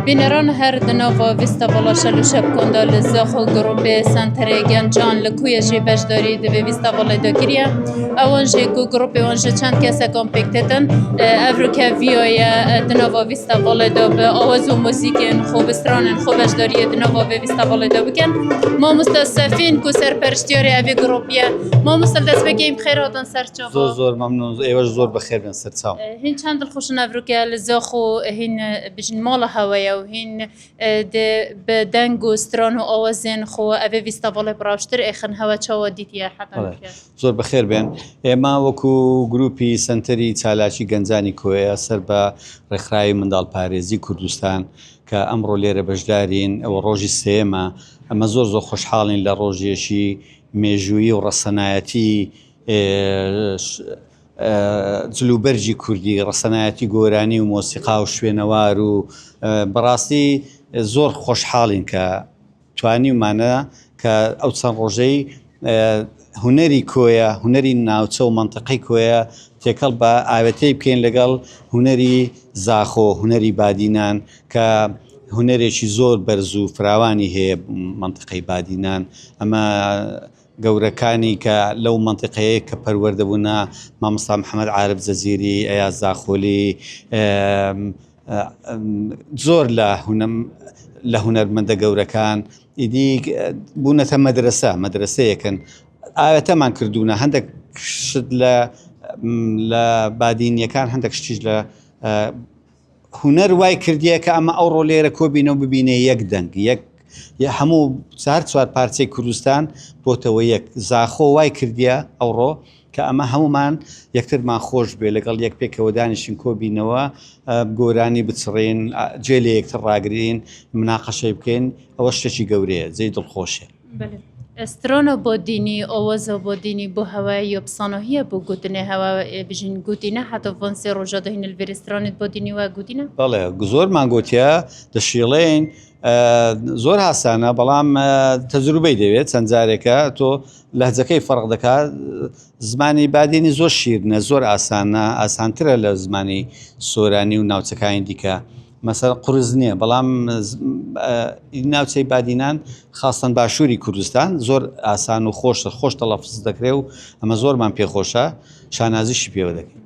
بینران هر دنوا ویستا بالا شلو شب کندا لزاخو گروپ سنتر گنجان لکوی جی بجداری دوی ویستا بالا دا گریه اوان جی گو گروپ اوان جی چند کسا کام پکتتن افرو که ویوی دنوا ویستا بالا دا به آواز و موزیکین خوب استرانن خوب بجداری دنوا ویستا بالا دا بکن ما مستصفین کو سرپرشتیاری اوی گروپیه ما مستدس بگیم خیراتان سرچاوا زور ممنون ایواش زور بخیر بین سرچاو هین چند دل خوشن افرو که لزاخو هین بجن مال هوایه و هین به دنگ و ستران و آوازین خو اوه ویستاواله براشتر ایخن هوا چاوا دیتیه حتا زور بخیر بین ما وکو گروپی سنتری چالاکی گنجانی کوه سر با رخرای مندال پارێزی کوردستان کە ئەمڕۆ لێرە بەشدارین ئەوە ڕۆژی سێمە ئەمە زۆر خۆشحاڵین لە ڕۆژێکی مێژووی و ڕەسەنایەتی جلوبەرجی کوردی ڕەسەنایەتی گۆرانی و مۆسیقا و شوێنەوار و بەڕاستی زۆر خۆشحاڵین کە توانیمانە کە ئەو چەند ڕۆژەی هونەری کۆیە هونەری ناوچە و منتقی کۆیە تێکەڵ بە ئاوێتەی بکەین لەگەڵ هونەری زاخۆ هونەری بادینان کە هونەرێکی زۆر بەرز و فراوانی هەیە منتقەی بادینان ئەمە گەورەکانی کە لەو منتقەیە کە پەروەردەبوونا مامۆستا محەممەد عارف جەزیری ئەیاز زاخۆلی زۆر لە هونەرمەندە گەورەکان ئیدی بوونەتە مەدرسەیەکن ئاوێتەمان کردوونە هەندێک شت لە بادینیەکان هەندێک شتیش لە هونەر وای کردیە کە ئەمە ئەوڕۆ لێرە کۆبینەوە ببینێ یەک دەنگ هەموو چوار پارچەی کوردستان بۆتەوە یەک زاخۆ وای کردیە ئەوڕۆ کە ئەمە هەمومان یەکترمان خۆش بێ لەگەڵ یەک پێکەوە دانیشین کۆبینەوە گۆرانی بچڕێن جێ لە یەکتر ڕاگرین مناقەشەی بکەین ئەوە شتێکی گەورەیە جێی دڵخۆشە. استرانو با دینی آوازا با دینی با هوای یا بسانهیه با گوتنه هوا بجین گوتینه حتی وانسی روژا دهین الویرسترانت با دینی و گوتینه؟ بله زور من گوتیا دشیلین زۆر هاسانە بەڵام تەجروبەی دەوێت چەند جارێکە تۆ لەهجەکەی فەرق دەکات زمانی بادینی زۆر شیرنە زۆر ئاسانە ئاسانترە لە زمانی سۆرانی و ناوچەکانی دیکە مەسەڵەن قورس نییە بەڵام ناوچەی بادینان خاستن باشووری کوردستان زۆر ئاسان و خۆش تەڵەفز دەکرێت و ئەمە زۆرمان پێخۆشە شانازیشی پێوە دەکەین.